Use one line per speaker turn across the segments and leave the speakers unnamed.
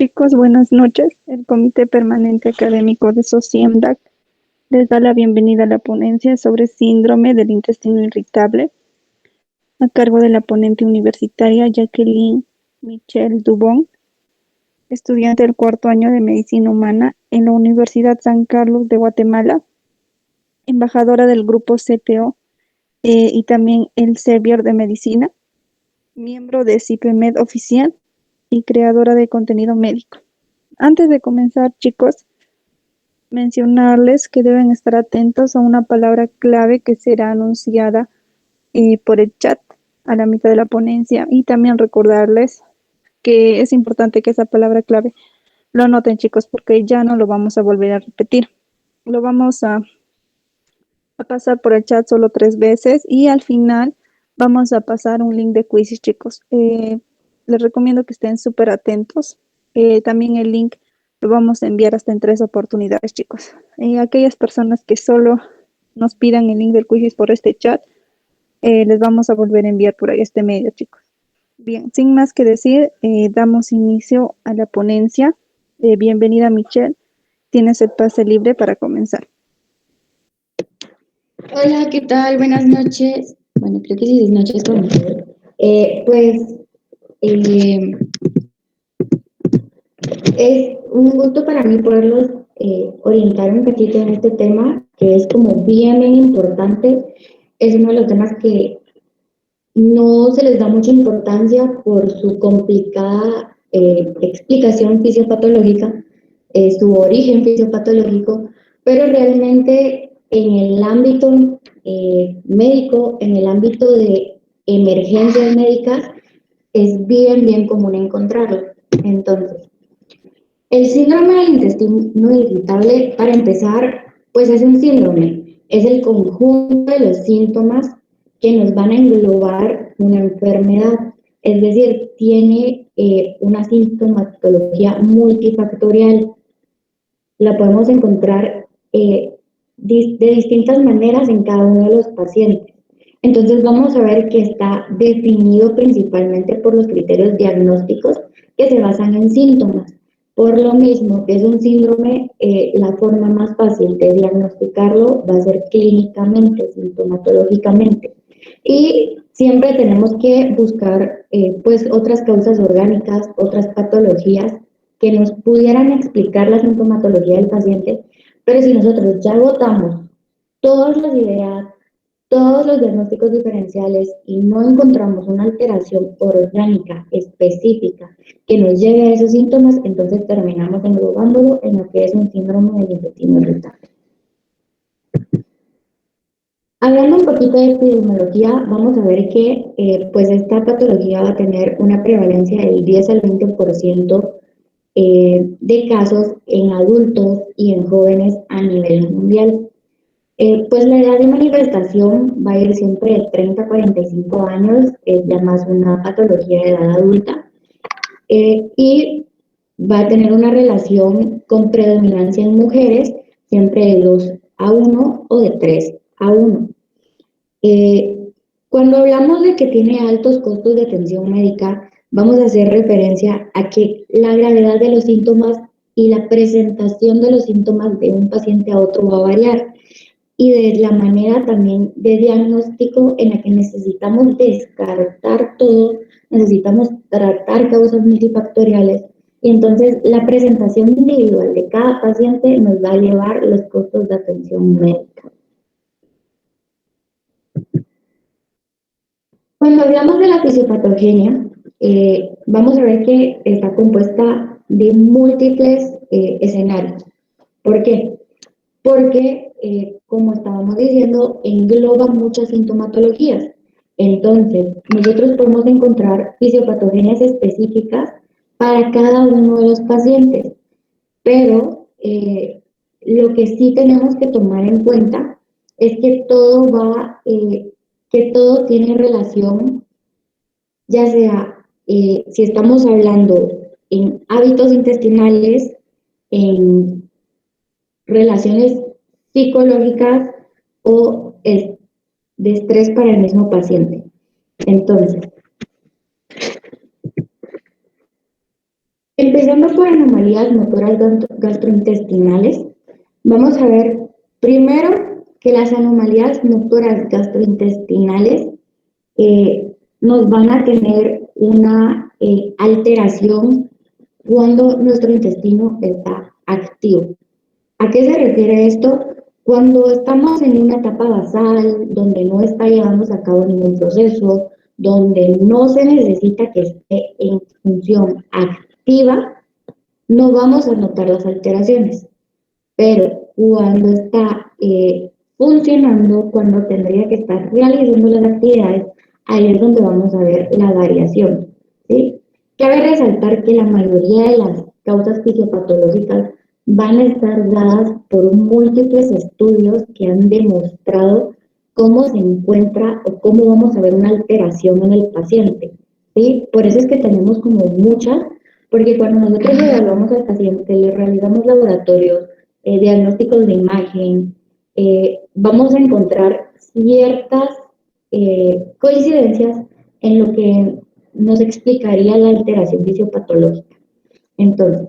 chicos, buenas noches. El Comité Permanente Académico de SOCIEMDAC les da la bienvenida a la ponencia sobre síndrome del intestino irritable, a cargo de la ponente universitaria Jacqueline Michelle Dubón, estudiante del cuarto año de Medicina Humana en la Universidad San Carlos de Guatemala, embajadora del grupo CPO y también el Sevier de Medicina, miembro de CIPEMED oficial y creadora de contenido médico. Antes de comenzar, chicos, mencionarles que deben estar atentos a una palabra clave que será anunciada por el chat a la mitad de la ponencia y también recordarles que es importante que esa palabra clave lo anoten, chicos, porque ya no lo vamos a volver a repetir. Lo vamos a pasar por el chat solo 3 veces y al final vamos a pasar un link de quizzes, chicos. Les recomiendo que estén súper atentos. También el link lo vamos a enviar hasta en 3 oportunidades, chicos. Aquellas personas que solo nos pidan el link del quizzes por este chat, les vamos a volver a enviar por ahí este medio, chicos. Bien, sin más que decir, damos inicio a la ponencia. Bienvenida, Michelle. Tienes el pase libre para comenzar.
Hola, ¿qué tal? Buenas noches. Bueno, creo que sí es noches con es un gusto para mí poderlos orientar un poquito en este tema, que es como bien importante. Es uno de los temas que no se les da mucha importancia por su complicada explicación fisiopatológica, su origen fisiopatológico, pero realmente en el ámbito médico, en el ámbito de emergencias médicas, es bien común encontrarlo. Entonces, el síndrome del intestino irritable, para empezar, pues es un síndrome, es el conjunto de los síntomas que nos van a englobar una enfermedad, es decir, tiene una sintomatología multifactorial. La podemos encontrar de distintas maneras en cada uno de los pacientes. Entonces vamos a ver que está definido principalmente por los criterios diagnósticos que se basan en síntomas. Por lo mismo que es un síndrome, la forma más fácil de diagnosticarlo va a ser clínicamente, sintomatológicamente. Y siempre tenemos que buscar pues otras causas orgánicas, otras patologías que nos pudieran explicar la sintomatología del paciente, pero si nosotros ya agotamos todas las ideas, todos los diagnósticos diferenciales y no encontramos una alteración orgánica específica que nos lleve a esos síntomas, entonces terminamos englobándolo en lo que es un síndrome del intestino irritable. Hablando un poquito de epidemiología, vamos a ver que pues esta patología va a tener una prevalencia del 10 al 20% de casos en adultos y en jóvenes a nivel mundial. Pues la edad de manifestación va a ir siempre de 30 a 45 años, es ya más una patología de edad adulta, y va a tener una relación con predominancia en mujeres, siempre de 2:1 o de 3:1. Cuando hablamos de que tiene altos costos de atención médica, vamos a hacer referencia a que la gravedad de los síntomas y la presentación de los síntomas de un paciente a otro va a variar, y de la manera también de diagnóstico en la que necesitamos descartar todo, necesitamos tratar causas multifactoriales, y entonces la presentación individual de cada paciente nos va a elevar los costos de atención médica. Cuando hablamos de la fisiopatogenia, vamos a ver que está compuesta de múltiples escenarios. ¿Por qué? Porque, como estábamos diciendo, engloba muchas sintomatologías. Entonces, nosotros podemos encontrar fisiopatogenias específicas para cada uno de los pacientes, pero lo que sí tenemos que tomar en cuenta es que todo tiene relación, ya sea si estamos hablando en hábitos intestinales, en relaciones psicológicas o de estrés para el mismo paciente. Entonces, Empezando por anomalías motoras gastrointestinales, vamos a ver primero que las anomalías motoras gastrointestinales nos van a tener una alteración cuando nuestro intestino está activo. ¿A qué se refiere esto? Cuando estamos en una etapa basal, donde no está llevándose a cabo ningún proceso, donde no se necesita que esté en función activa, no vamos a notar las alteraciones. Pero cuando está funcionando, cuando tendría que estar realizando las actividades, ahí es donde vamos a ver la variación, ¿sí? Cabe resaltar que la mayoría de las causas fisiopatológicas van a estar dadas por múltiples estudios que han demostrado cómo se encuentra o cómo vamos a ver una alteración en el paciente, ¿sí? Por eso es que tenemos como muchas, porque cuando nosotros evaluamos al paciente, le realizamos laboratorios, diagnósticos de imagen, vamos a encontrar ciertas coincidencias en lo que nos explicaría la alteración fisiopatológica. Entonces,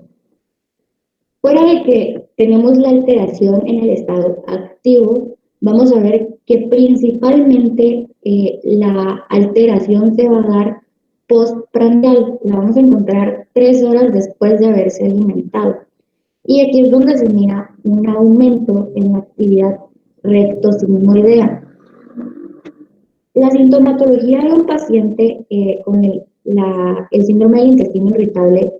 fuera de que tenemos la alteración en el estado activo, vamos a ver que principalmente la alteración se va a dar postprandial, la vamos a encontrar 3 horas después de haberse alimentado. Y aquí es donde se mira un aumento en la actividad rectosigmoidea. La sintomatología de un paciente con el síndrome del intestino irritable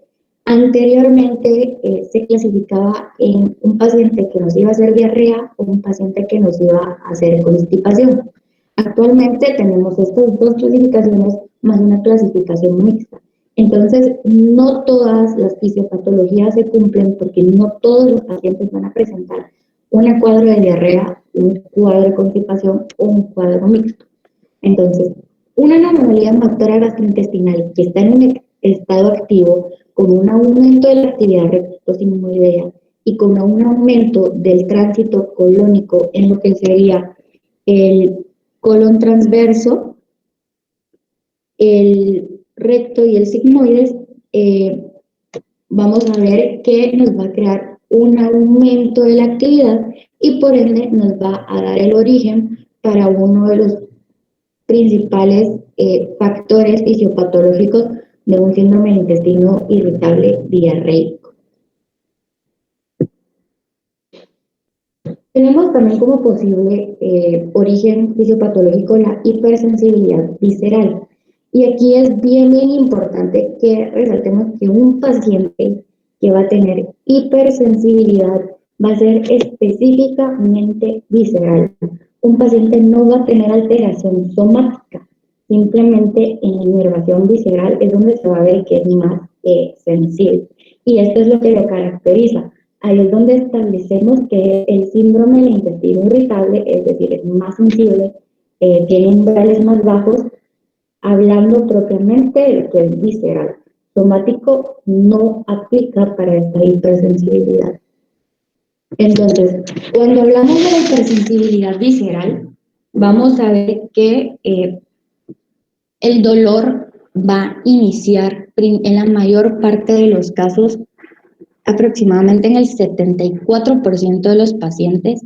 anteriormente se clasificaba en un paciente que nos iba a hacer diarrea o un paciente que nos iba a hacer constipación. Actualmente tenemos estas dos clasificaciones más una clasificación mixta. Entonces, no todas las fisiopatologías se cumplen porque no todos los pacientes van a presentar un cuadro de diarrea, un cuadro de constipación o un cuadro mixto. Entonces, una anomalía motora gastrointestinal que está en un estado activo con un aumento de la actividad rectosigmoidea y con un aumento del tránsito colónico en lo que sería el colon transverso, el recto y el sigmoides, vamos a ver que nos va a crear un aumento de la actividad y por ende nos va a dar el origen para uno de los principales factores fisiopatológicos de un síndrome del intestino irritable diarreico. Tenemos también como posible origen fisiopatológico la hipersensibilidad visceral. Y aquí es bien, bien importante que resaltemos que un paciente que va a tener hipersensibilidad va a ser específicamente visceral. Un paciente no va a tener alteración somática, simplemente en la inervación visceral es donde se va a ver que es más sensible. Y esto es lo que lo caracteriza. Ahí es donde establecemos que el síndrome del intestino irritable, es decir, es más sensible, tiene umbrales más bajos, hablando propiamente de lo que es visceral. Somático no aplica para esta hipersensibilidad. Entonces, cuando hablamos de la hipersensibilidad visceral, vamos a ver que el dolor va a iniciar en la mayor parte de los casos, aproximadamente en el 74% de los pacientes,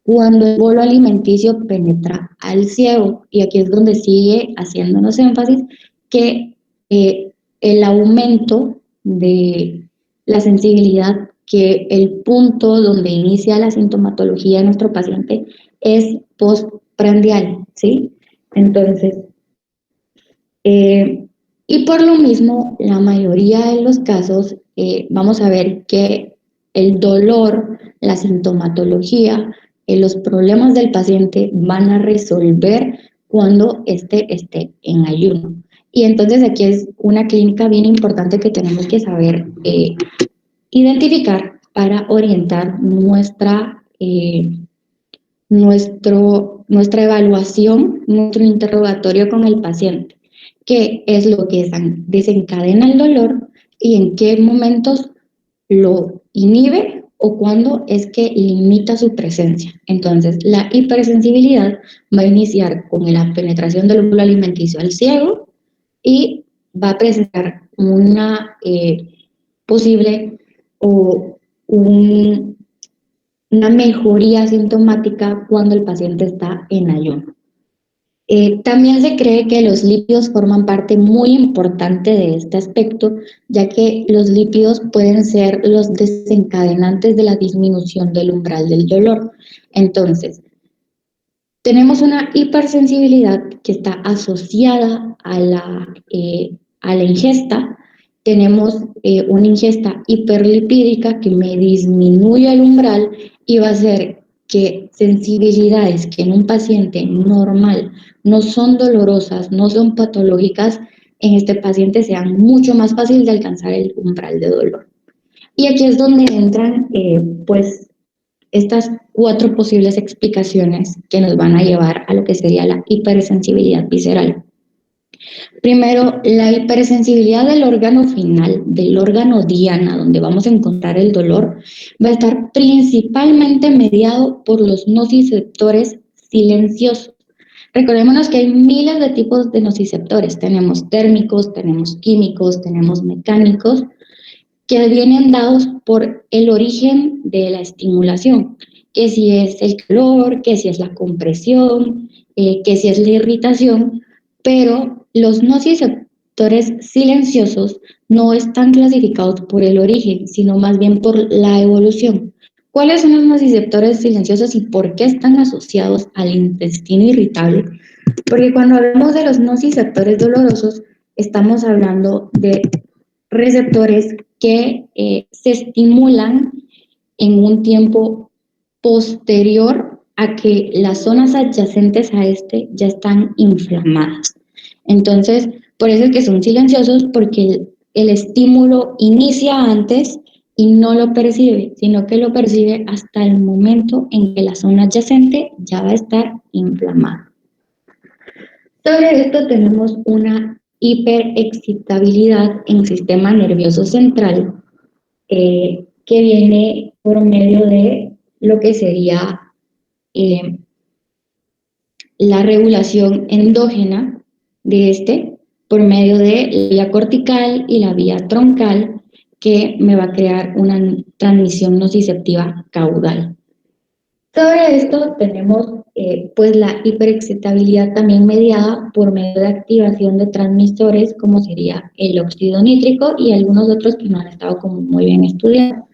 cuando el bolo alimenticio penetra al ciego. Y aquí es donde sigue haciéndonos énfasis que el aumento de la sensibilidad, que el punto donde inicia la sintomatología de nuestro paciente es postprandial, ¿sí? Entonces, y por lo mismo, la mayoría de los casos vamos a ver que el dolor, la sintomatología, los problemas del paciente van a resolver cuando éste esté en ayuno. Y entonces aquí es una clínica bien importante que tenemos que saber identificar para orientar nuestra evaluación, nuestro interrogatorio con el paciente. ¿Qué es lo que desencadena el dolor y en qué momentos lo inhibe o cuándo es que limita su presencia? Entonces, la hipersensibilidad va a iniciar con la penetración del bulbo alimenticio al ciego y va a presentar posible o una mejoría sintomática cuando el paciente está en ayuno. También se cree que los lípidos forman parte muy importante de este aspecto, ya que los lípidos pueden ser los desencadenantes de la disminución del umbral del dolor. Entonces, tenemos una hipersensibilidad que está asociada a la ingesta. Tenemos una ingesta hiperlipídica que me disminuye el umbral y va a hacer que sensibilidades que en un paciente normal no son dolorosas, no son patológicas, en este paciente sean mucho más fácil de alcanzar el umbral de dolor. Y aquí es donde entran, pues, estas 4 posibles explicaciones que nos van a llevar a lo que sería la hipersensibilidad visceral. Primero, la hipersensibilidad del órgano final, del órgano diana, donde vamos a encontrar el dolor, va a estar principalmente mediado por los nociceptores silenciosos. Recordémonos que hay miles de tipos de nociceptores. Tenemos térmicos, tenemos químicos, tenemos mecánicos, que vienen dados por el origen de la estimulación, que si es el calor, que si es la compresión, que si es la irritación, pero los nociceptores silenciosos no están clasificados por el origen, sino más bien por la evolución. ¿Cuáles son los nociceptores silenciosos y por qué están asociados al intestino irritable? Porque cuando hablamos de los nociceptores dolorosos, estamos hablando de receptores que se estimulan en un tiempo posterior a que las zonas adyacentes a este ya están inflamadas. Entonces, por eso es que son silenciosos, porque el estímulo inicia antes y no lo percibe, sino que lo percibe hasta el momento en que la zona adyacente ya va a estar inflamada. Sobre esto tenemos una hiperexcitabilidad en el sistema nervioso central, que viene por medio de lo que sería la regulación endógena de este, por medio de la vía cortical y la vía troncal, que me va a crear una transmisión nociceptiva caudal. Sobre esto tenemos pues la hiperexcitabilidad también mediada por medio de activación de transmisores como sería el óxido nítrico y algunos otros que no han estado como muy bien estudiados.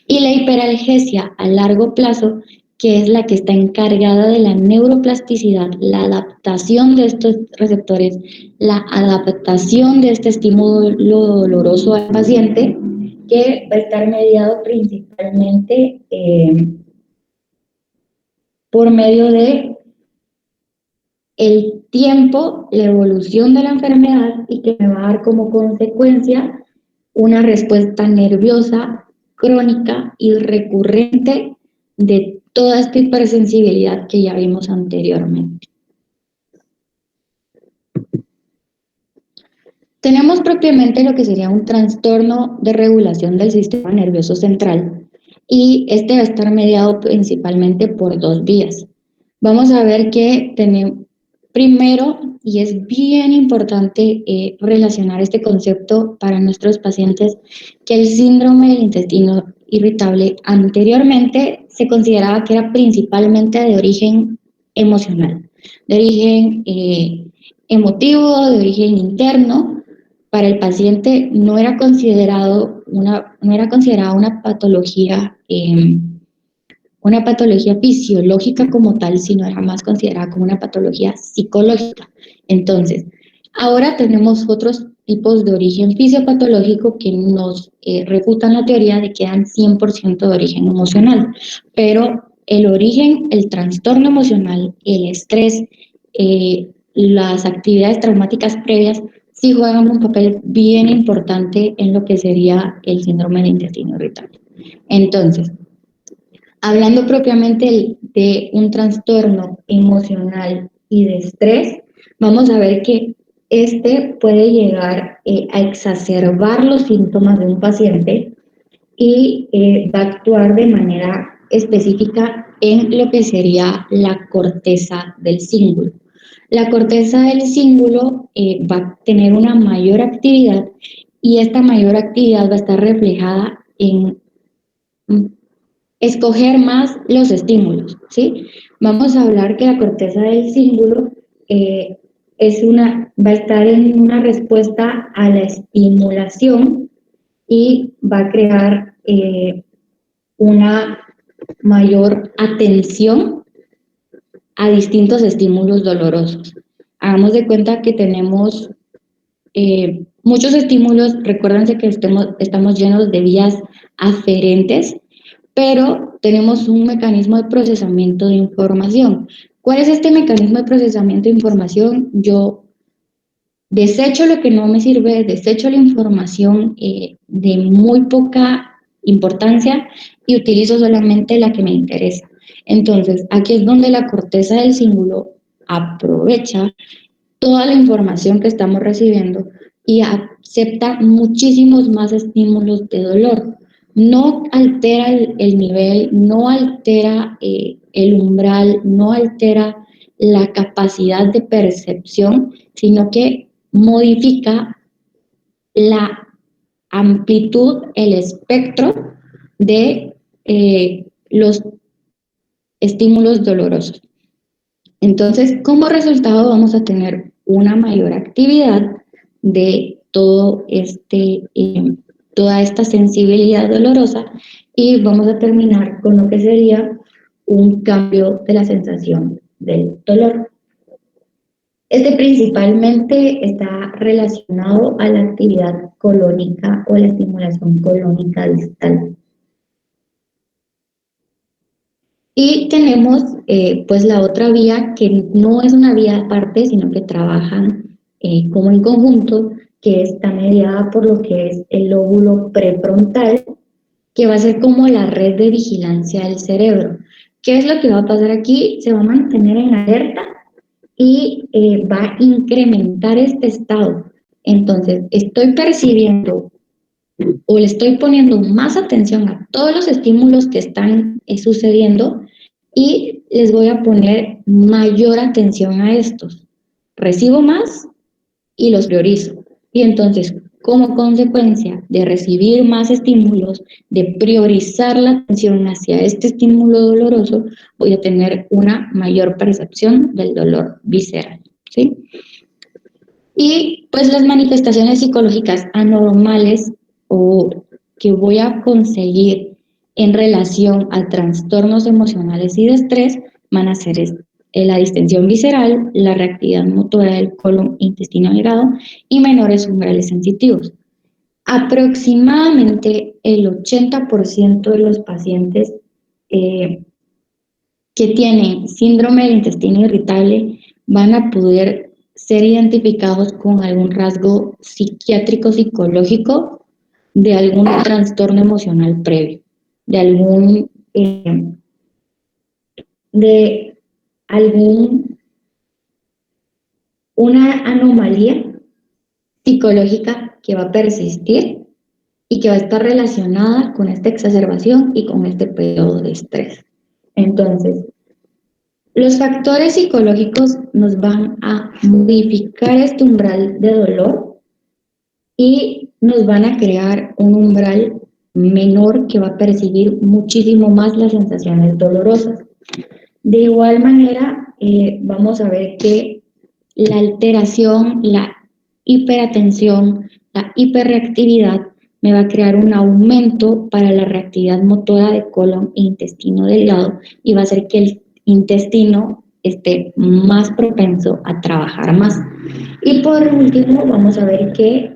Y la hiperalgesia a largo plazo, que es la que está encargada de la neuroplasticidad, la adaptación de estos receptores, la adaptación de este estímulo doloroso al paciente, que va a estar mediado principalmente por medio de el tiempo, la evolución de la enfermedad y que me va a dar como consecuencia una respuesta nerviosa, crónica y recurrente de toda esta hipersensibilidad que ya vimos anteriormente. Tenemos propiamente lo que sería un trastorno de regulación del sistema nervioso central y este va a estar mediado principalmente por 2 vías. Vamos a ver que tenemos primero, y es bien importante relacionar este concepto para nuestros pacientes, que el síndrome del intestino irritable anteriormente se consideraba que era principalmente de origen emocional, de origen emotivo, de origen interno. Para el paciente no era considerada una patología fisiológica como tal, sino era más considerada como una patología psicológica. Entonces, ahora tenemos otros tipos de origen fisiopatológico que nos refutan la teoría de que eran 100% de origen emocional, pero el origen, el trastorno emocional, el estrés, las actividades traumáticas previas, sí juegan un papel bien importante en lo que sería el síndrome del intestino irritable. Entonces, hablando propiamente de un trastorno emocional y de estrés, vamos a ver que este puede llegar a exacerbar los síntomas de un paciente y va a actuar de manera específica en lo que sería la corteza del cíngulo. La corteza del cíngulo va a tener una mayor actividad y esta mayor actividad va a estar reflejada en escoger más los estímulos, ¿sí? Vamos a hablar que la corteza del cíngulo va a estar en una respuesta a la estimulación y va a crear una mayor atención a distintos estímulos dolorosos. Hagamos de cuenta que tenemos muchos estímulos, recuérdense que estamos llenos de vías aferentes, pero tenemos un mecanismo de procesamiento de información. ¿Cuál es este mecanismo de procesamiento de información? Yo desecho lo que no me sirve, desecho la información de muy poca importancia y utilizo solamente la que me interesa. Entonces, aquí es donde la corteza del cíngulo aprovecha toda la información que estamos recibiendo y acepta muchísimos más estímulos de dolor. No altera el nivel, no altera el umbral, no altera la capacidad de percepción, sino que modifica la amplitud, el espectro de los estímulos dolorosos. Entonces, como resultado vamos a tener una mayor actividad de toda esta sensibilidad dolorosa y vamos a terminar con lo que sería un cambio de la sensación del dolor. Este principalmente está relacionado a la actividad colónica o la estimulación colónica distal. Y tenemos pues la otra vía que no es una vía aparte, sino que trabajan como en conjunto, que está mediada por lo que es el lóbulo prefrontal, que va a ser como la red de vigilancia del cerebro. ¿Qué es lo que va a pasar aquí? Se va a mantener en alerta y va a incrementar este estado. Entonces, estoy percibiendo o le estoy poniendo más atención a todos los estímulos que están sucediendo y les voy a poner mayor atención a estos. Recibo más y los priorizo. Y entonces, como consecuencia de recibir más estímulos, de priorizar la atención hacia este estímulo doloroso, voy a tener una mayor percepción del dolor visceral, ¿sí? Y pues las manifestaciones psicológicas anormales o que voy a conseguir en relación a trastornos emocionales y de estrés van a ser la distensión visceral, la reactividad motora del colon e intestino delgado y menores umbrales sensitivos. Aproximadamente el 80% de los pacientes que tienen síndrome del intestino irritable van a poder ser identificados con algún rasgo psiquiátrico psicológico de algún trastorno emocional previo, de algún una anomalía psicológica que va a persistir y que va a estar relacionada con esta exacerbación y con este periodo de estrés. Entonces, los factores psicológicos nos van a modificar este umbral de dolor y nos van a crear un umbral menor que va a percibir muchísimo más las sensaciones dolorosas. De igual manera, vamos a ver que la alteración, la hiperatención, la hiperreactividad me va a crear un aumento para la reactividad motora de colon e intestino delgado y va a hacer que el intestino esté más propenso a trabajar más. Y por último, vamos a ver que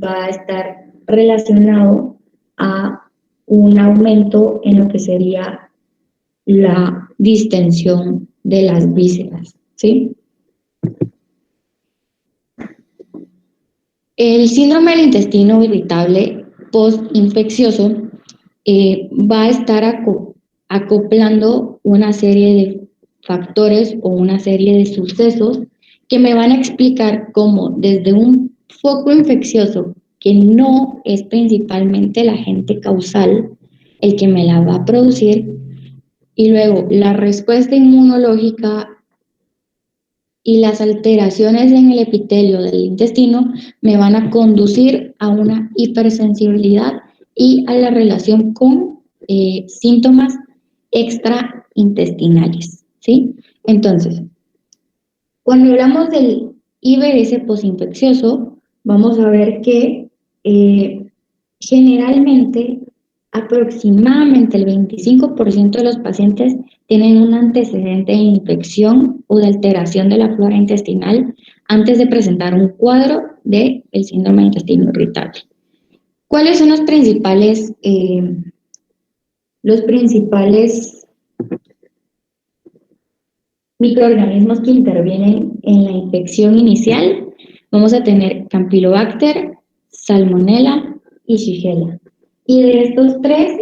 va a estar relacionado a un aumento en lo que sería la distensión de las vísceras, ¿sí? El síndrome del intestino irritable postinfeccioso va a estar acoplando una serie de factores o una serie de sucesos que me van a explicar cómo desde un foco infeccioso que no es principalmente el agente causal el que me la va a producir, y luego la respuesta inmunológica y las alteraciones en el epitelio del intestino me van a conducir a una hipersensibilidad y a la relación con síntomas extraintestinales, ¿sí? Entonces, cuando hablamos del IBS posinfeccioso, vamos a ver que generalmente aproximadamente el 25% de los pacientes tienen un antecedente de infección o de alteración de la flora intestinal antes de presentar un cuadro del síndrome de intestino irritable. ¿Cuáles son los principales microorganismos que intervienen en la infección inicial? Vamos a tener Campylobacter, Salmonella y Shigella. Y de estos tres,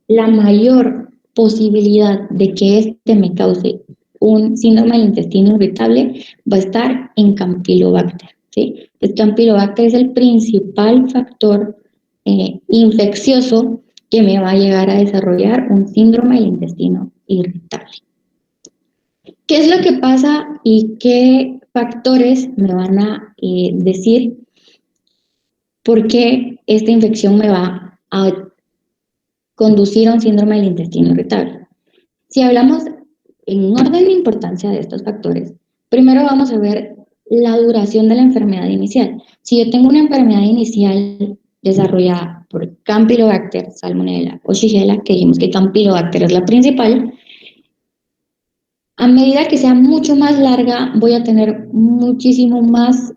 la mayor posibilidad de que este me cause un síndrome del intestino irritable va a estar en Campylobacter, ¿sí? El Campylobacter es el principal factor infeccioso que me va a llegar a desarrollar un síndrome del intestino irritable. ¿Qué es lo que pasa y qué factores me van a decir por qué esta infección me va a conducir a un síndrome del intestino irritable? Si hablamos en orden de importancia de estos factores, primero vamos a ver la duración de la enfermedad inicial. Si yo tengo una enfermedad inicial desarrollada por Campylobacter, Salmonella o Shigella, que dijimos que Campylobacter es la principal, a medida que sea mucho más larga, voy a tener muchísimo más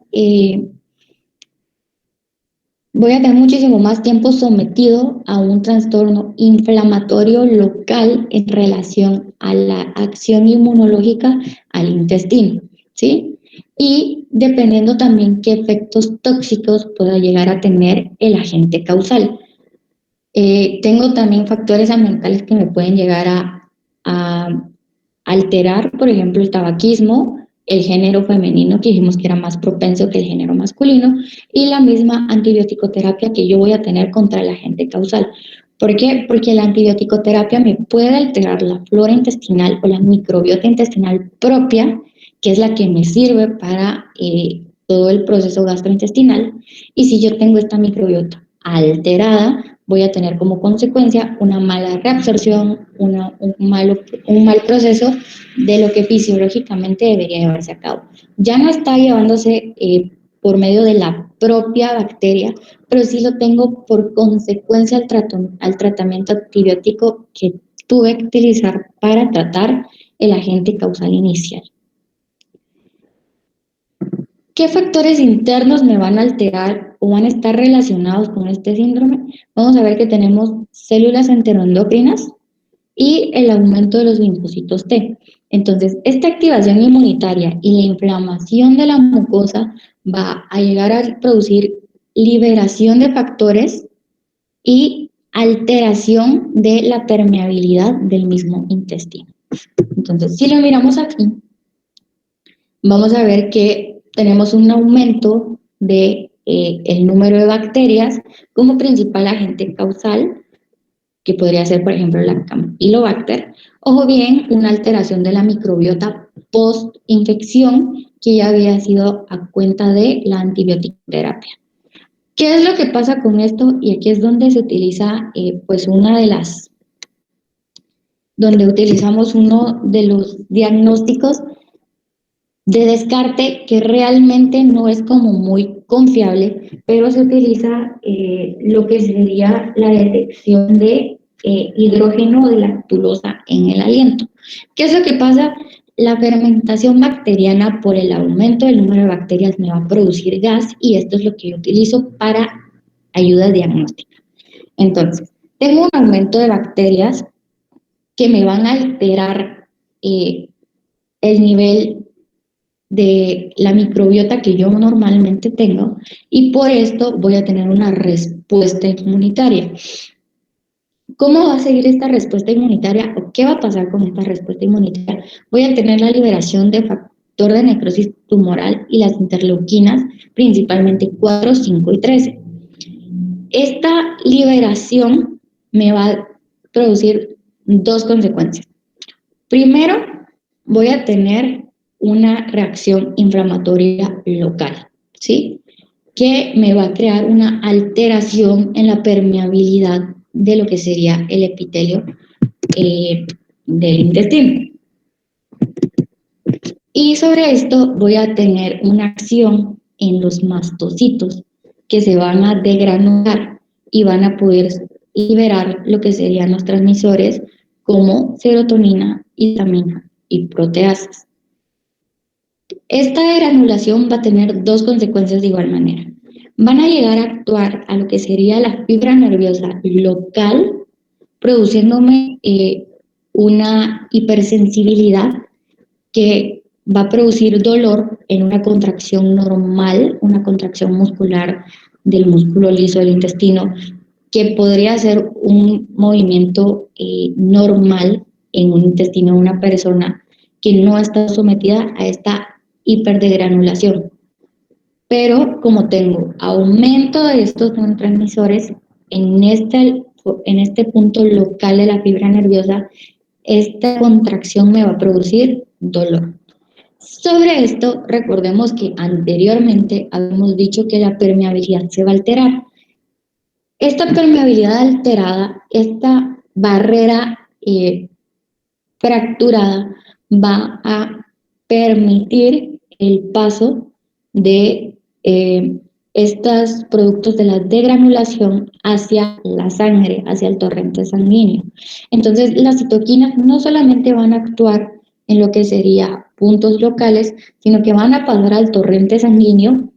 tiempo sometido a un trastorno inflamatorio local en relación a la acción inmunológica al intestino, ¿sí? Y dependiendo también qué efectos tóxicos pueda llegar a tener el agente causal. Tengo también factores ambientales que me pueden llegar a alterar, por ejemplo, el tabaquismo, el género femenino, que dijimos que era más propenso que el género masculino, y la misma antibiótico-terapia que yo voy a tener contra el agente causal. ¿Por qué? Porque la antibiótico-terapia me puede alterar la flora intestinal o la microbiota intestinal propia, que es la que me sirve para todo el proceso gastrointestinal, y si yo tengo esta microbiota alterada, voy a tener como consecuencia una mala reabsorción, un mal proceso de lo que fisiológicamente debería llevarse a cabo. Ya no está llevándose por medio de la propia bacteria, pero sí lo tengo por consecuencia al tratamiento antibiótico que tuve que utilizar para tratar el agente causal inicial. ¿Qué factores internos me van a alterar o van a estar relacionados con este síndrome? Vamos a ver que tenemos células enteroendocrinas y el aumento de los linfocitos T. Entonces, esta activación inmunitaria y la inflamación de la mucosa va a llegar a producir liberación de factores y alteración de la permeabilidad del mismo intestino. Entonces, si lo miramos aquí, vamos a ver que tenemos un aumento de el número de bacterias como principal agente causal, que podría ser, por ejemplo, la Campylobacter, o bien una alteración de la microbiota post-infección que ya había sido a cuenta de la antibioticoterapia. ¿Qué es lo que pasa con esto? Y aquí es donde se utiliza, donde utilizamos uno de los diagnósticos de descarte que realmente no es como muy confiable, pero se utiliza lo que sería la detección de hidrógeno de lactulosa en el aliento. ¿Qué es lo que pasa? La fermentación bacteriana, por el aumento del número de bacterias, me va a producir gas y esto es lo que yo utilizo para ayuda diagnóstica. Entonces, tengo un aumento de bacterias que me van a alterar el nivel de la microbiota que yo normalmente tengo y por esto voy a tener una respuesta inmunitaria. ¿Cómo va a seguir esta respuesta inmunitaria o qué va a pasar con esta respuesta inmunitaria? Voy a tener la liberación de factor de necrosis tumoral y las interleuquinas, principalmente 4, 5 y 13. Esta liberación me va a producir dos consecuencias. Primero, voy a tener una reacción inflamatoria local, ¿sí? Que me va a crear una alteración en la permeabilidad de lo que sería el epitelio del intestino. Y sobre esto voy a tener una acción en los mastocitos que se van a degranular y van a poder liberar lo que serían los transmisores como serotonina, histamina y proteasas. Esta degranulación va a tener dos consecuencias de igual manera. Van a llegar a actuar a lo que sería la fibra nerviosa local, produciéndome una hipersensibilidad que va a producir dolor en una contracción normal, una contracción muscular del músculo liso del intestino, que podría ser un movimiento normal en un intestino de una persona que no está sometida a esta hiperdegranulación. Pero como tengo aumento de estos neurotransmisores en este punto local de la fibra nerviosa, esta contracción me va a producir dolor. Sobre esto, recordemos que anteriormente habíamos dicho que la permeabilidad se va a alterar. Esta permeabilidad alterada, esta barrera fracturada, va a permitir el paso de estos productos de la degranulación hacia la sangre, hacia el torrente sanguíneo. Entonces, las citoquinas no solamente van a actuar en lo que sería puntos locales, sino que van a pasar al torrente sanguíneo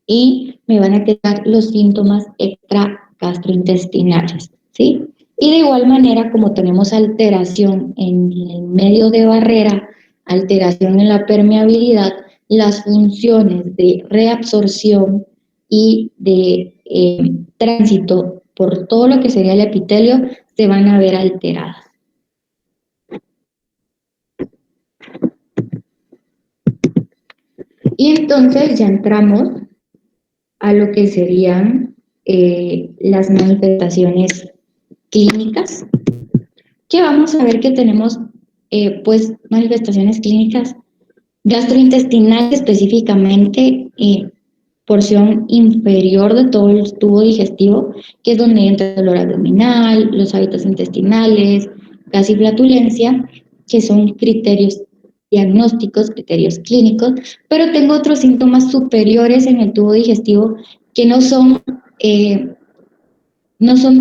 y me van a quedar los síntomas extra gastrointestinales, ¿sí? Y de igual manera, como tenemos alteración en el medio de barrera, alteración en la permeabilidad, las funciones de reabsorción y de tránsito por todo lo que sería el epitelio se van a ver alteradas. Y entonces ya entramos a lo que serían las manifestaciones clínicas, que vamos a ver que tenemos pues manifestaciones clínicas gastrointestinales específicamente, porción inferior de todo el tubo digestivo, que es donde entra el dolor abdominal, los hábitos intestinales, gas y flatulencia, que son criterios diagnósticos, criterios clínicos, pero tengo otros síntomas superiores en el tubo digestivo que no son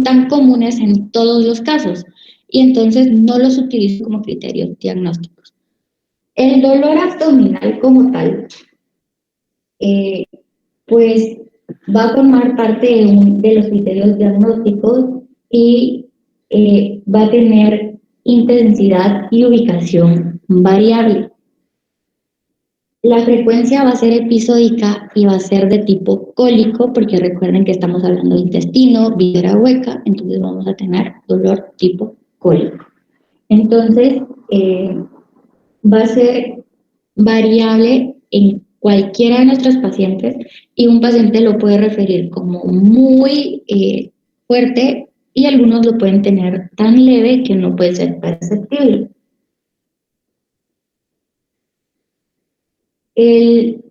tan comunes en todos los casos y entonces no los utilizo como criterios diagnósticos. El dolor abdominal como tal, pues va a formar parte de los criterios diagnósticos y va a tener intensidad y ubicación variable. La frecuencia va a ser episódica y va a ser de tipo cólico, porque recuerden que estamos hablando de intestino, víscera hueca, entonces vamos a tener dolor tipo cólico. Entonces, va a ser variable en cualquiera de nuestros pacientes y un paciente lo puede referir como muy fuerte y algunos lo pueden tener tan leve que no puede ser perceptible. El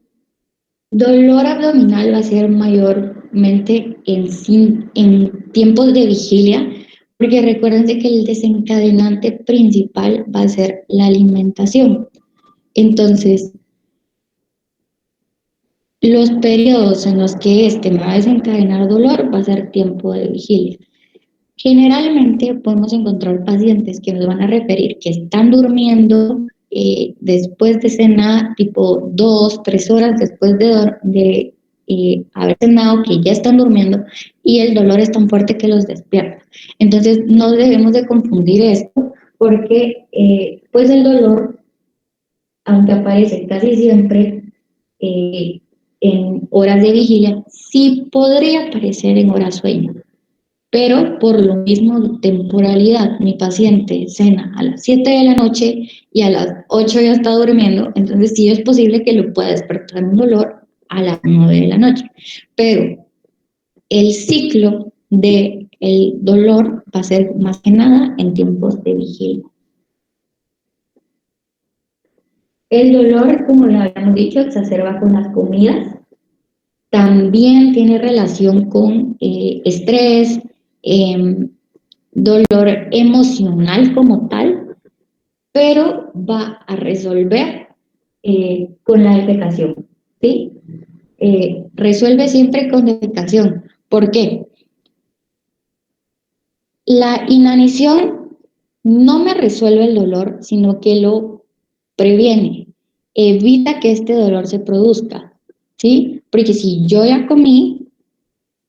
dolor abdominal va a ser mayormente en tiempos de vigilia, porque recuérdense que el desencadenante principal va a ser la alimentación. Entonces, los periodos en los que este me va a desencadenar dolor va a ser tiempo de vigilia. Generalmente podemos encontrar pacientes que nos van a referir que están durmiendo después de cenar, tipo 2, 3 horas después de haber cenado, que ya están durmiendo y el dolor es tan fuerte que los despierta. Entonces no debemos de confundir esto porque pues el dolor, aunque aparece casi siempre en horas de vigilia, sí podría aparecer en horas sueño. Pero por lo mismo de temporalidad, mi paciente cena a las 7 de la noche y a las 8 ya está durmiendo, entonces sí es posible que lo pueda despertar un dolor a las 9 de la noche. Pero el ciclo del dolor va a ser más que nada en tiempos de vigilia. El dolor, como lo habíamos dicho, exacerba con las comidas. También tiene relación con estrés, em, dolor emocional como tal, pero va a resolver con la defecación, ¿sí? Resuelve siempre con defecación. ¿Por qué? La inanición no me resuelve el dolor, sino que lo previene, evita que este dolor se produzca, ¿sí? Porque si yo ya comí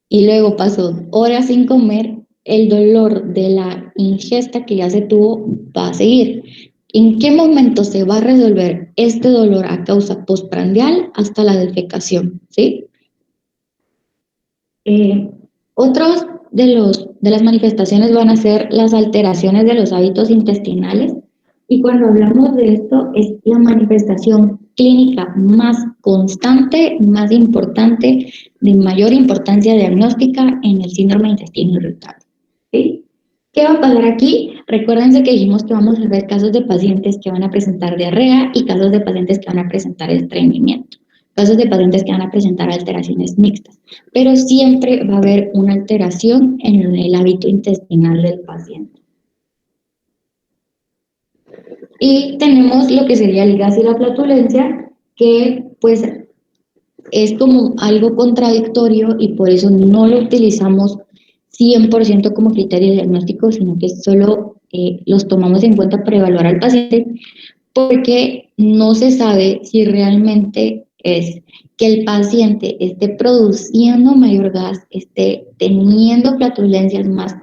y luego paso horas sin comer, el dolor de la ingesta que ya se tuvo va a seguir. ¿En qué momento se va a resolver este dolor a causa postprandial? Hasta la defecación, ¿sí? Eh, Otros de las manifestaciones van a ser las alteraciones de los hábitos intestinales, y cuando hablamos de esto es la manifestación clínica más constante, más importante, de mayor importancia diagnóstica en el síndrome de intestino irritable, ¿sí? ¿Qué va a pasar aquí? Recuérdense que dijimos que vamos a ver casos de pacientes que van a presentar diarrea y casos de pacientes que van a presentar estreñimiento, casos de pacientes que van a presentar alteraciones mixtas, pero siempre va a haber una alteración en el hábito intestinal del paciente. Y tenemos lo que sería el gas y la flatulencia, que pues es como algo contradictorio y por eso no lo utilizamos 100% como criterio diagnóstico, sino que solo los tomamos en cuenta para evaluar al paciente, porque no se sabe si realmente es que el paciente esté produciendo mayor gas, esté teniendo flatulencias más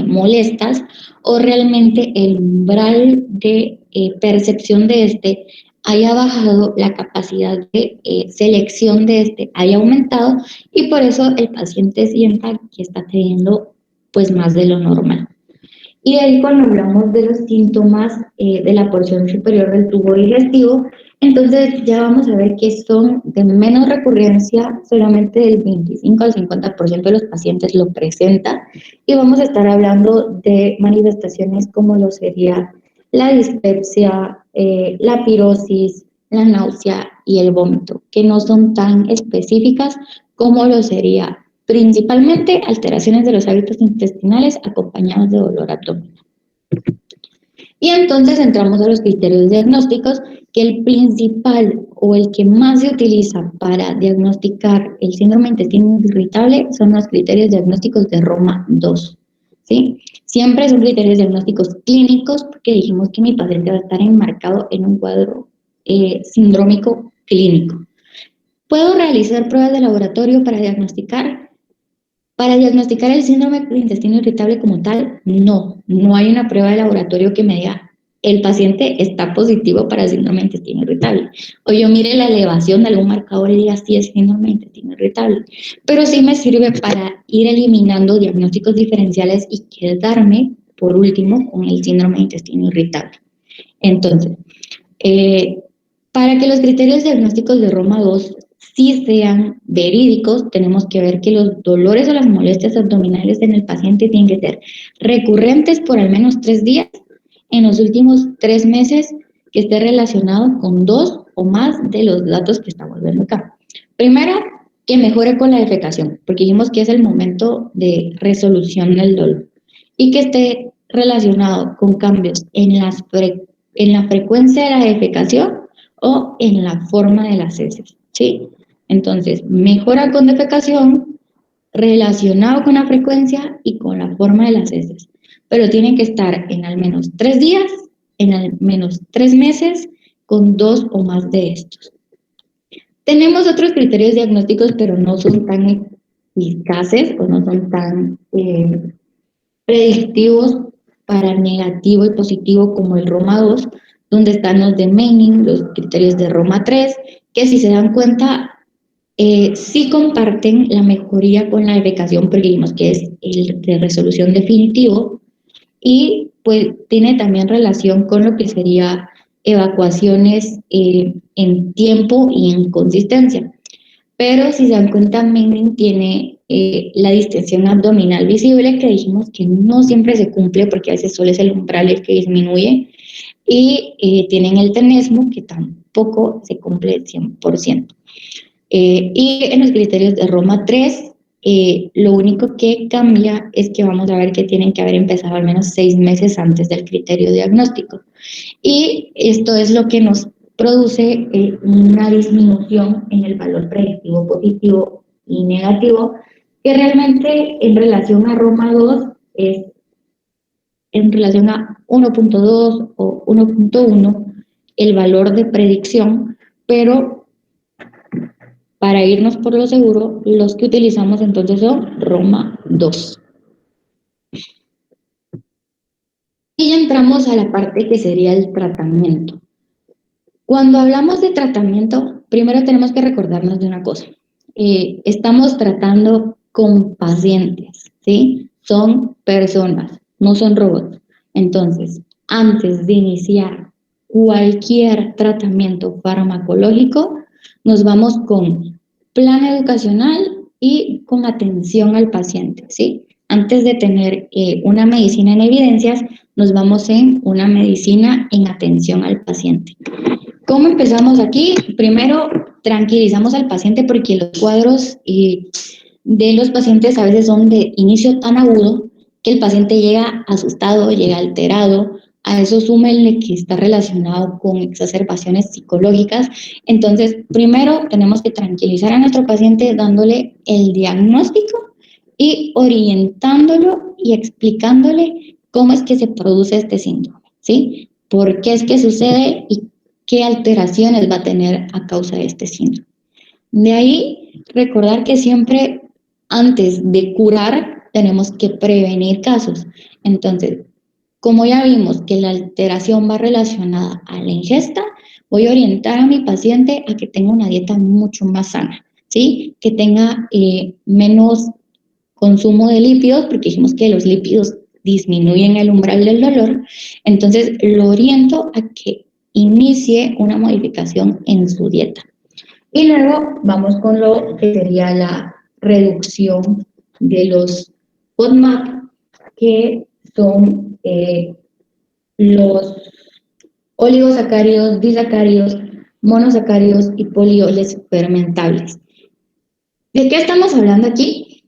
molestas, o realmente el umbral de percepción de este haya bajado, la capacidad de selección de este haya aumentado, y por eso el paciente sienta que está teniendo pues más de lo normal. Y de ahí cuando hablamos de los síntomas de la porción superior del tubo digestivo, entonces ya vamos a ver que son de menos recurrencia, solamente del 25 al 50% de los pacientes lo presenta, y vamos a estar hablando de manifestaciones como lo sería la dispepsia, la pirosis, la náusea y el vómito, que no son tan específicas como lo sería principalmente alteraciones de los hábitos intestinales acompañados de dolor abdominal. Y entonces entramos a los criterios diagnósticos, que el principal o el que más se utiliza para diagnosticar el síndrome de intestino irritable son los criterios diagnósticos de Roma 2, ¿sí? Siempre son criterios diagnósticos clínicos, porque dijimos que mi paciente va a estar enmarcado en un cuadro sindrómico clínico. ¿Puedo realizar pruebas de laboratorio para diagnosticar? Para diagnosticar el síndrome del intestino irritable como tal, no hay una prueba de laboratorio que me diga el paciente está positivo para el síndrome del intestino irritable. O yo mire la elevación de algún marcador y diga sí es síndrome del intestino irritable. Pero sí me sirve para ir eliminando diagnósticos diferenciales y quedarme, por último, con el síndrome del intestino irritable. Entonces, para que los criterios diagnósticos de Roma 2 sí sean verídicos, tenemos que ver que los dolores o las molestias abdominales en el paciente tienen que ser recurrentes por al menos 3 días en los últimos 3 meses, que esté relacionado con 2 o más de los datos que estamos viendo acá. Primero, que mejore con la defecación, porque dijimos que es el momento de resolución del dolor, y que esté relacionado con cambios en la frecuencia de la defecación o en la forma de las heces, ¿sí? Entonces, mejora con defecación relacionado con la frecuencia y con la forma de las heces, pero tienen que estar en al menos 3 días, en al menos 3 meses, con 2 o más de estos. Tenemos otros criterios diagnósticos, pero no son tan eficaces o no son tan predictivos para negativo y positivo como el Roma 2, donde están los de Meining, los criterios de Roma 3, que si se dan cuenta, sí comparten la mejoría con la defecación, porque dijimos que es el de resolución definitivo, y pues tiene también relación con lo que sería evacuaciones en tiempo y en consistencia. Pero si se dan cuenta, Meining tiene la distensión abdominal visible, que dijimos que no siempre se cumple porque a veces solo es el umbral el que disminuye, y tienen el tenesmo, que tampoco se cumple el 100%. Y en los criterios de Roma 3, lo único que cambia es que vamos a ver que tienen que haber empezado al menos 6 meses antes del criterio diagnóstico. Y esto es lo que nos produce una disminución en el valor predictivo positivo y negativo, que realmente en relación a Roma 2 es en relación a 1.2 o 1.1 el valor de predicción, pero para irnos por lo seguro, los que utilizamos entonces son Roma 2. Y ya entramos a la parte que sería el tratamiento. Cuando hablamos de tratamiento, primero tenemos que recordarnos de una cosa. Estamos tratando con pacientes, ¿sí? Son personas, no son robots. Entonces, antes de iniciar cualquier tratamiento farmacológico, nos vamos con plan educacional y con atención al paciente, ¿sí? Antes de tener una medicina en evidencias, nos vamos en una medicina en atención al paciente. ¿Cómo empezamos aquí? Primero, tranquilizamos al paciente porque los cuadros de los pacientes a veces son de inicio tan agudo que el paciente llega asustado, llega alterado. A eso súmenle que está relacionado con exacerbaciones psicológicas. Entonces, primero tenemos que tranquilizar a nuestro paciente dándole el diagnóstico y orientándolo y explicándole cómo es que se produce este síndrome, ¿sí? ¿Por qué es que sucede y qué alteraciones va a tener a causa de este síndrome? De ahí, recordar que siempre antes de curar tenemos que prevenir casos. Entonces, como ya vimos que la alteración va relacionada a la ingesta, voy a orientar a mi paciente a que tenga una dieta mucho más sana, ¿sí? Que tenga menos consumo de lípidos, porque dijimos que los lípidos disminuyen el umbral del dolor. Entonces, lo oriento a que inicie una modificación en su dieta. Y luego vamos con lo que sería la reducción de los FODMAP, que son los oligosacáridos, disacáridos, monosacáridos y polioles fermentables. ¿De qué estamos hablando aquí?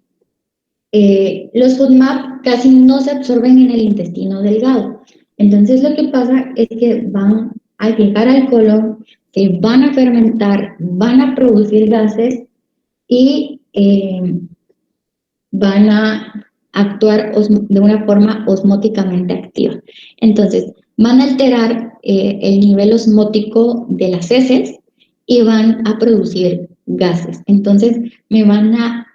Los FODMAP casi no se absorben en el intestino delgado. Entonces lo que pasa es que van a llegar al colon, que van a fermentar, van a producir gases y van a actuar de una forma osmóticamente activa. Entonces, van a alterar el nivel osmótico de las heces y van a producir gases. Entonces, me van a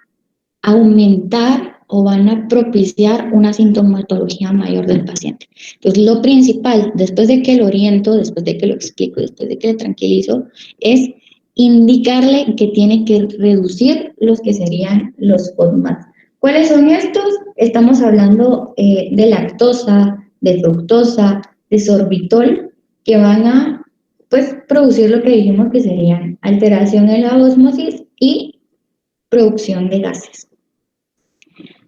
aumentar o van a propiciar una sintomatología mayor del paciente. Entonces, lo principal, después de que lo oriento, después de que lo explico, después de que le tranquilizo, es indicarle que tiene que reducir los que serían los FODMAP. ¿Cuáles son estos? Estamos hablando de lactosa, de fructosa, de sorbitol, que van a pues, producir lo que dijimos que serían alteración en la osmosis y producción de gases.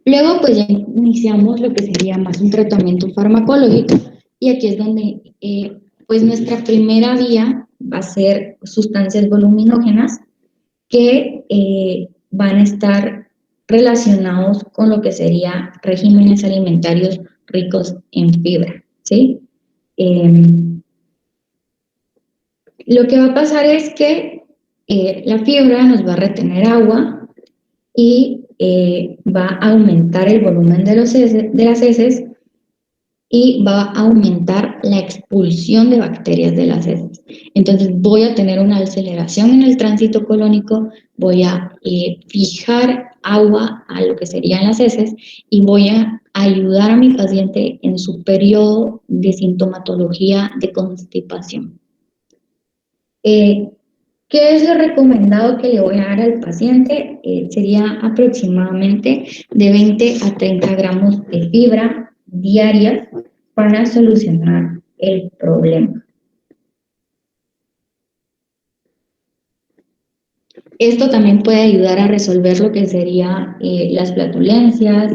Luego, pues ya iniciamos lo que sería más un tratamiento farmacológico y aquí es donde, pues nuestra primera vía va a ser sustancias voluminógenas que van a estar relacionados con lo que sería regímenes alimentarios ricos en fibra, ¿sí? Lo que va a pasar es que la fibra nos va a retener agua y va a aumentar el volumen de las heces y va a aumentar la expulsión de bacterias de las heces. Entonces voy a tener una aceleración en el tránsito colónico, voy a fijar agua a lo que serían las heces y voy a ayudar a mi paciente en su periodo de sintomatología de constipación. ¿Qué es lo recomendado que le voy a dar al paciente? Sería aproximadamente de 20 a 30 gramos de fibra diarias para solucionar el problema. Esto también puede ayudar a resolver lo que sería las flatulencias,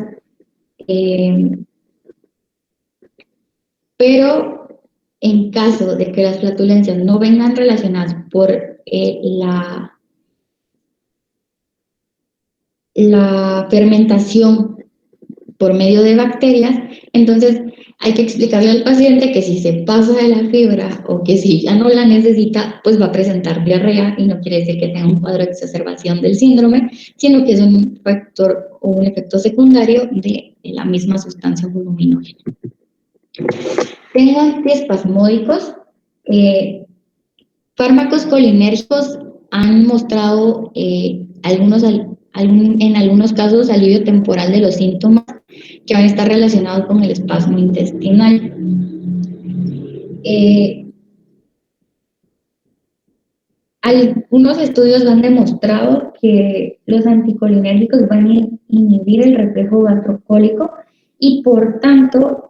pero en caso de que las flatulencias no vengan relacionadas por la fermentación por medio de bacterias, entonces hay que explicarle al paciente que si se pasa de la fibra o que si ya no la necesita, pues va a presentar diarrea y no quiere decir que tenga un cuadro de exacerbación del síndrome, sino que es un factor o un efecto secundario de la misma sustancia voluminógena. Tengo antiespasmódicos. Fármacos colinérgicos han mostrado en algunos casos alivio temporal de los síntomas que van a estar relacionados con el espasmo intestinal. Algunos estudios han demostrado que los anticolinérgicos van a inhibir el reflejo gastrocólico y por tanto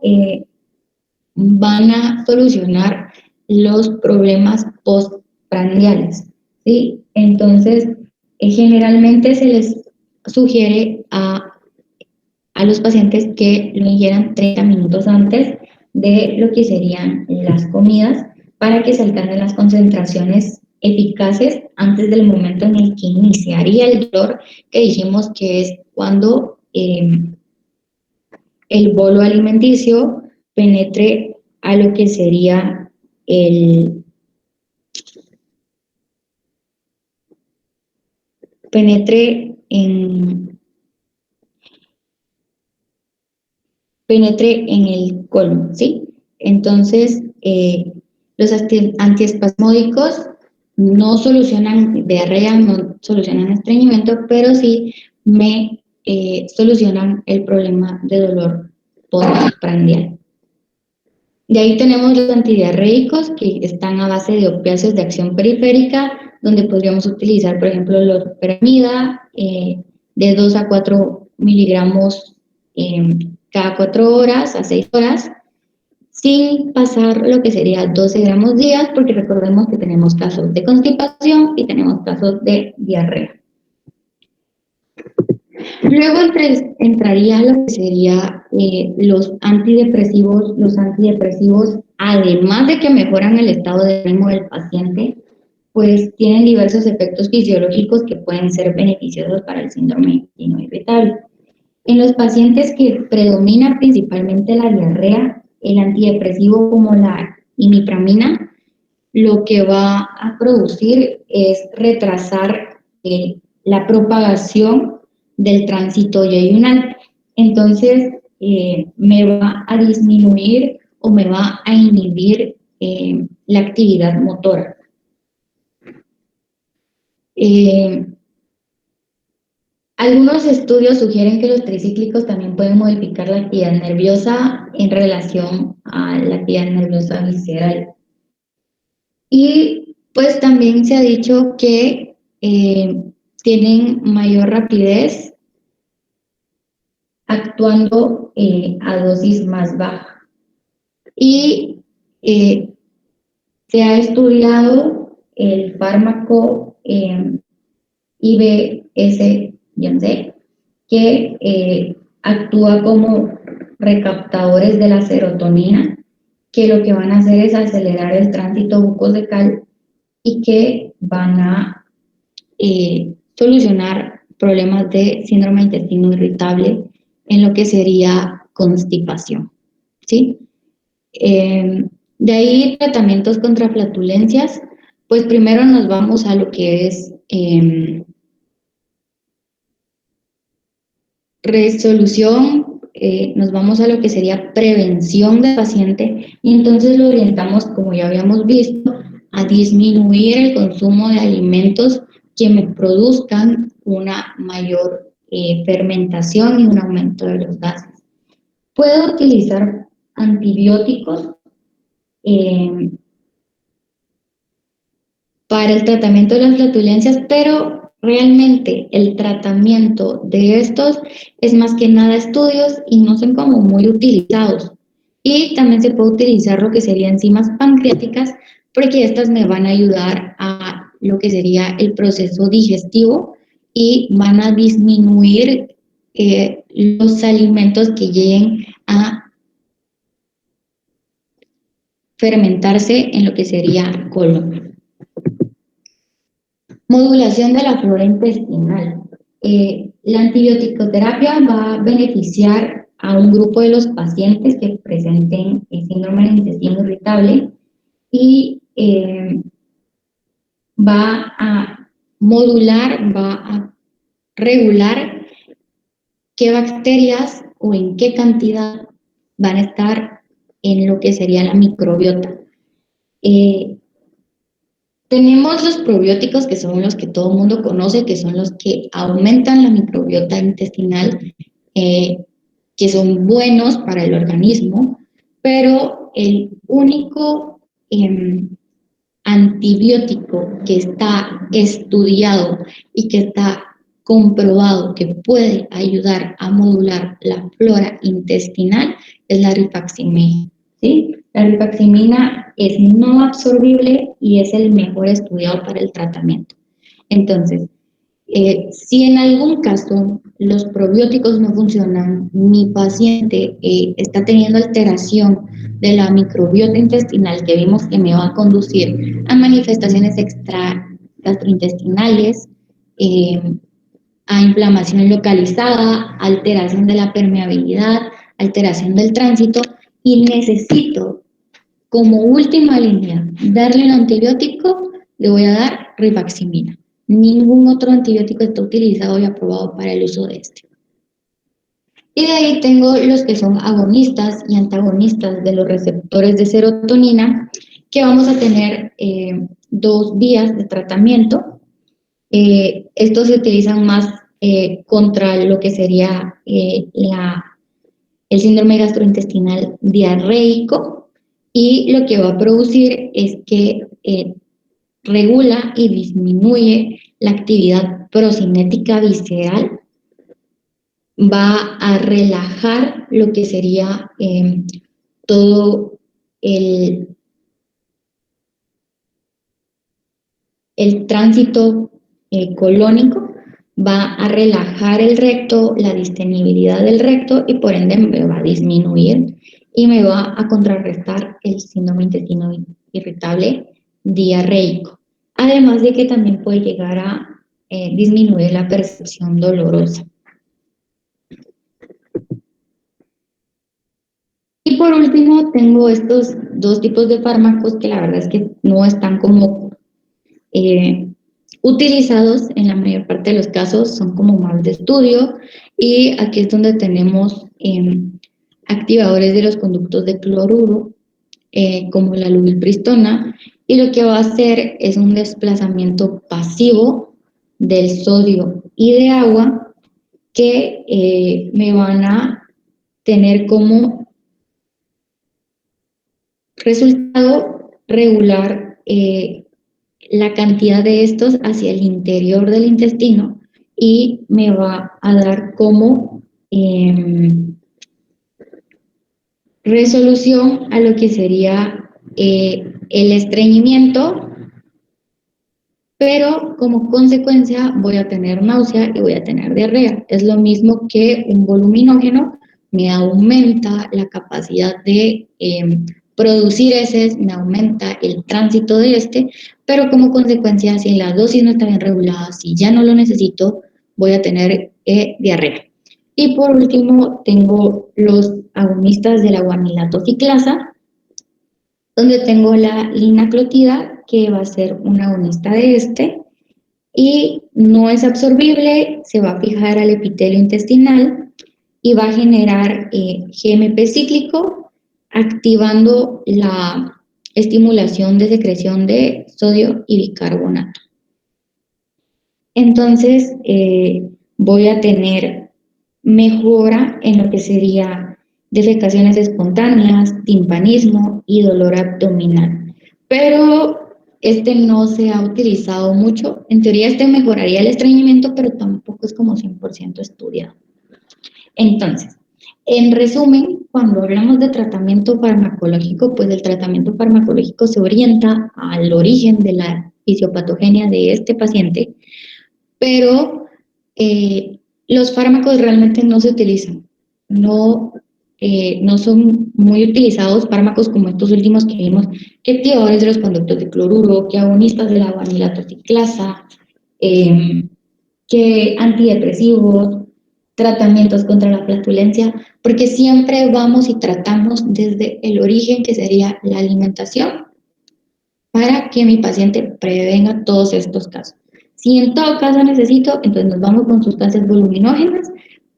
van a solucionar los problemas postprandiales, ¿sí? Entonces, generalmente se les sugiere a los pacientes que lo ingieran 30 minutos antes de lo que serían las comidas para que se alcancen las concentraciones eficaces antes del momento en el que iniciaría el dolor, que dijimos que es cuando el bolo alimenticio penetre a lo que sería penetre en el colon, ¿sí? Entonces, los antiespasmódicos no solucionan diarrea, no solucionan estreñimiento, pero sí me solucionan el problema de dolor postprandial. De ahí tenemos los antidiarreicos que están a base de opiáceos de acción periférica, donde podríamos utilizar, por ejemplo, los peramida de 2 a 4 miligramos cada 4 horas a 6 horas, sin pasar lo que sería 12 gramos días, porque recordemos que tenemos casos de constipación y tenemos casos de diarrea. Luego entraría lo que sería los antidepresivos. Los antidepresivos, además de que mejoran el estado de ánimo del paciente, pues tienen diversos efectos fisiológicos que pueden ser beneficiosos para el síndrome irritable. En los pacientes que predomina principalmente la diarrea, el antidepresivo como la imipramina, lo que va a producir es retrasar la propagación del tránsito yeyunal. Entonces, me va a disminuir o me va a inhibir la actividad motora. Algunos estudios sugieren que los tricíclicos también pueden modificar la actividad nerviosa en relación a la actividad nerviosa visceral. Y pues también se ha dicho que tienen mayor rapidez actuando a dosis más baja. Y se ha estudiado el fármaco IBS-C, que actúa como recaptadores de la serotonina, que lo que van a hacer es acelerar el tránsito bucodental y que van a solucionar problemas de síndrome de intestino irritable en lo que sería constipación, ¿sí? De ahí tratamientos contra flatulencias, pues primero nos vamos a lo que es resolución, nos vamos a lo que sería prevención del paciente y entonces lo orientamos, como ya habíamos visto, a disminuir el consumo de alimentos que me produzcan una mayor fermentación y un aumento de los gases. Puedo utilizar antibióticos para el tratamiento de las flatulencias, pero realmente el tratamiento de estos es más que nada estudios y no son como muy utilizados. Y también se puede utilizar lo que serían enzimas pancreáticas, porque estas me van a ayudar a lo que sería el proceso digestivo y van a disminuir los alimentos que lleguen a fermentarse en lo que sería colon. Modulación de la flora intestinal. La antibioticoterapia va a beneficiar a un grupo de los pacientes que presenten síndrome del intestino irritable y va a modular, va a regular qué bacterias o en qué cantidad van a estar en lo que sería la microbiota. Tenemos los probióticos, que son los que todo el mundo conoce, que son los que aumentan la microbiota intestinal, que son buenos para el organismo, pero el único antibiótico que está estudiado y que está comprobado que puede ayudar a modular la flora intestinal es la rifaximin, ¿sí? La rifaximina es no absorbible y es el mejor estudiado para el tratamiento. Entonces, si en algún caso los probióticos no funcionan, mi paciente está teniendo alteración de la microbiota intestinal que vimos que me va a conducir a manifestaciones extra gastrointestinales, a inflamación localizada, alteración de la permeabilidad, alteración del tránsito, y necesito como última línea darle un antibiótico, le voy a dar rifaximina. Ningún otro antibiótico está utilizado y aprobado para el uso de este. Y de ahí tengo los que son agonistas y antagonistas de los receptores de serotonina, que vamos a tener dos vías de tratamiento. Estos se utilizan más contra lo que sería el síndrome gastrointestinal diarreico, y lo que va a producir es que regula y disminuye la actividad procinética visceral, va a relajar lo que sería todo el tránsito colónico, va a relajar el recto, la distenibilidad del recto, y por ende me va a disminuir y me va a contrarrestar el síndrome intestino irritable diarreico. Además de que también puede llegar a disminuir la percepción dolorosa. Y por último tengo estos dos tipos de fármacos que la verdad es que no están como utilizados en la mayor parte de los casos, son como más de estudio, y aquí es donde tenemos activadores de los conductos de cloruro, como la lubipristona, y lo que va a hacer es un desplazamiento pasivo del sodio y de agua que me van a tener como resultado regular la cantidad de estos hacia el interior del intestino, y me va a dar como resolución a lo que sería el estreñimiento, pero como consecuencia voy a tener náusea y voy a tener diarrea. Es lo mismo que un voluminógeno, me aumenta la capacidad de producir heces, me aumenta el tránsito de este, pero como consecuencia, si la dosis no está bien regulada, si ya no lo necesito, voy a tener diarrea. Y por último, tengo los agonistas de la guanilato ciclasa, donde tengo la linaclotida, que va a ser un agonista de este, y no es absorbible, se va a fijar al epitelio intestinal y va a generar GMP cíclico, activando la estimulación de secreción de sodio y bicarbonato. Entonces, voy a tener mejora en lo que sería defecaciones espontáneas, timpanismo y dolor abdominal. Pero este no se ha utilizado mucho. En teoría este mejoraría el estreñimiento, pero tampoco es como 100% estudiado. Entonces, en resumen, cuando hablamos de tratamiento farmacológico, pues el tratamiento farmacológico se orienta al origen de la fisiopatogenia de este paciente, pero los fármacos realmente no se utilizan. No no son muy utilizados fármacos como estos últimos que vimos, que activadores de los conductos de cloruro, que agonistas de la guanilata ciclasa, que antidepresivos, tratamientos contra la flatulencia, porque siempre vamos y tratamos desde el origen, que sería la alimentación, para que mi paciente prevenga todos estos casos. Si en todo caso necesito, entonces nos vamos con sustancias voluminógenas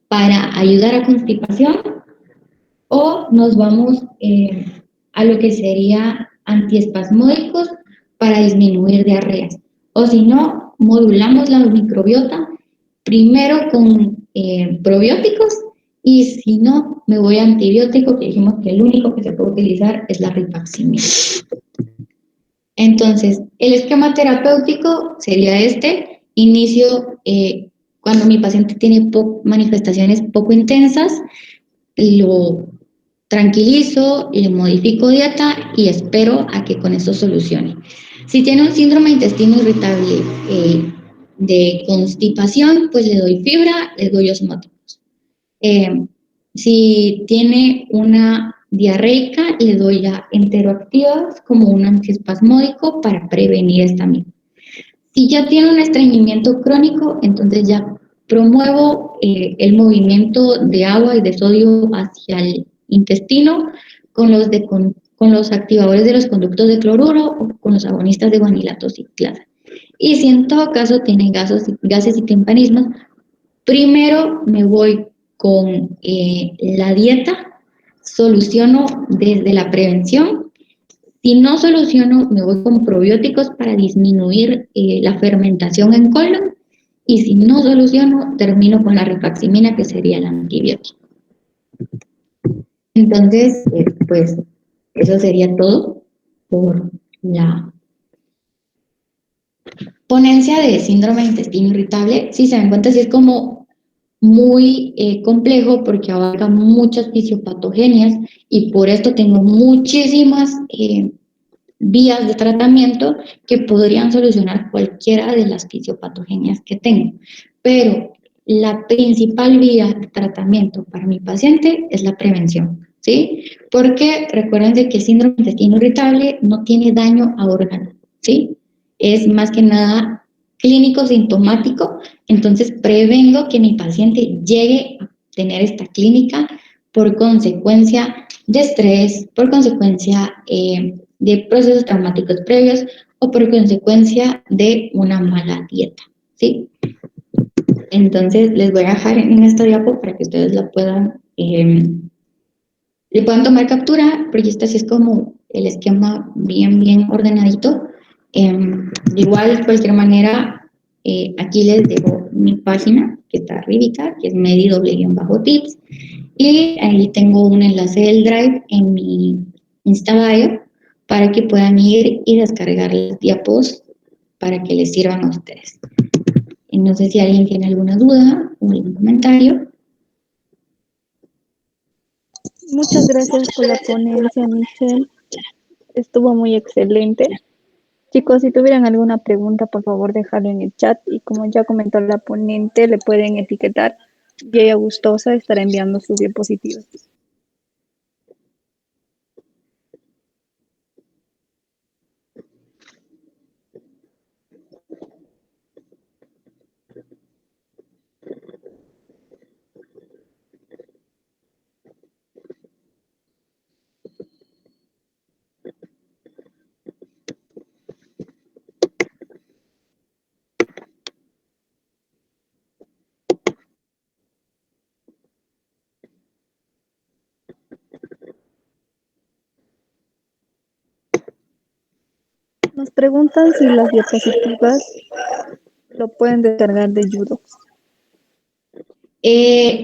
para ayudar a constipación o nos vamos a lo que sería antiespasmódicos para disminuir diarreas. O si no, modulamos la microbiota primero con probióticos y si no, me voy a antibiótico, que dijimos que el único que se puede utilizar es la rifaximirina. Entonces, el esquema terapéutico sería este. Inicio cuando mi paciente tiene manifestaciones poco intensas, lo tranquilizo, le modifico dieta y espero a que con eso solucione. Si tiene un síndrome de intestino irritable de constipación, pues le doy fibra, le doy osmóticos. Si tiene una diarreica, le doy ya enteroactivas como un antiespasmódico para prevenir esta misma. Si ya tiene un estreñimiento crónico, entonces ya promuevo el movimiento de agua y de sodio hacia el intestino con los activadores de los conductos de cloruro o con los agonistas de guanilato ciclasa. Y si en todo caso tienen gases y timpanismos, primero me voy con la dieta, soluciono desde la prevención. Si no soluciono, me voy con probióticos para disminuir la fermentación en colon. Y si no soluciono, termino con la rifaximina, que sería el antibiótico. Entonces, pues eso sería todo por la ponencia de síndrome de intestino irritable. Si se dan cuenta, sí es como muy complejo porque abarca muchas fisiopatogenias y por esto tengo muchísimas vías de tratamiento que podrían solucionar cualquiera de las fisiopatogenias que tengo. Pero la principal vía de tratamiento para mi paciente es la prevención, ¿sí? Porque recuerden que el síndrome de intestino irritable no tiene daño a órganos, ¿sí? Es más que nada clínico sintomático, entonces prevengo que mi paciente llegue a tener esta clínica por consecuencia de estrés, por consecuencia de procesos traumáticos previos o por consecuencia de una mala dieta, ¿sí? Entonces les voy a dejar en esta diapo para que ustedes la puedan, le puedan tomar captura, porque esta sí es como el esquema bien ordenadito. De igual, de cualquier manera, aquí les dejo mi página, que está arribita, que es medi_tips, y ahí tengo un enlace del Drive en mi Insta bio para que puedan ir y descargar las diapos para que les sirvan a ustedes. Y no sé si alguien tiene alguna duda o algún comentario.
Muchas gracias por la ponencia, Michelle. Estuvo muy excelente. Chicos, si tuvieran alguna pregunta, por favor, déjalo en el chat. Y como ya comentó la ponente, le pueden etiquetar. Y ella gustosa estará enviando sus diapositivas. Nos preguntan si las diapositivas lo pueden descargar de Judo.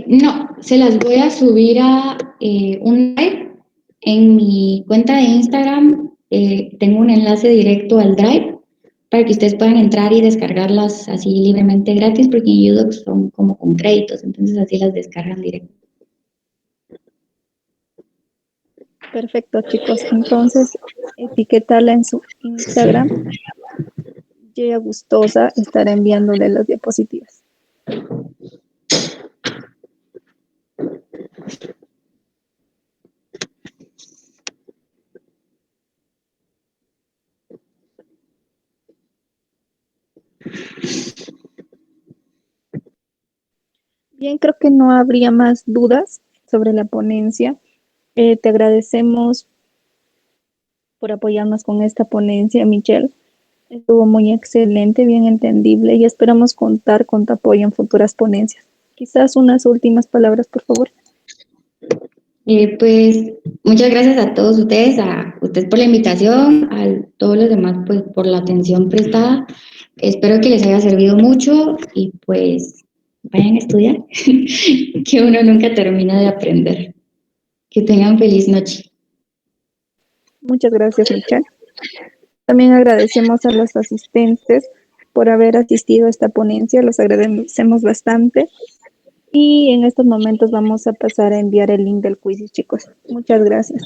No, se las voy a subir a un live en mi cuenta de Instagram. Tengo un enlace directo al Drive para que ustedes puedan entrar y descargarlas así libremente gratis, porque en Udocs son como con créditos, entonces así las descargan directo.
Perfecto, chicos. Entonces, etiquetarla en su Instagram. Y ella gustosa estará enviándole las diapositivas. Bien, creo que no habría más dudas sobre la ponencia. Te agradecemos por apoyarnos con esta ponencia, Michelle. Estuvo muy excelente, bien entendible y esperamos contar con tu apoyo en futuras ponencias. Quizás unas últimas palabras, por favor.
Pues muchas gracias a todos ustedes, a ustedes por la invitación, a todos los demás pues por la atención prestada. Espero que les haya servido mucho y pues vayan a estudiar, que uno nunca termina de aprender. Que tengan feliz noche.
Muchas gracias, Michelle. También agradecemos a los asistentes por haber asistido a esta ponencia, los agradecemos bastante. Y en estos momentos vamos a pasar a enviar el link del quiz, chicos. Muchas gracias.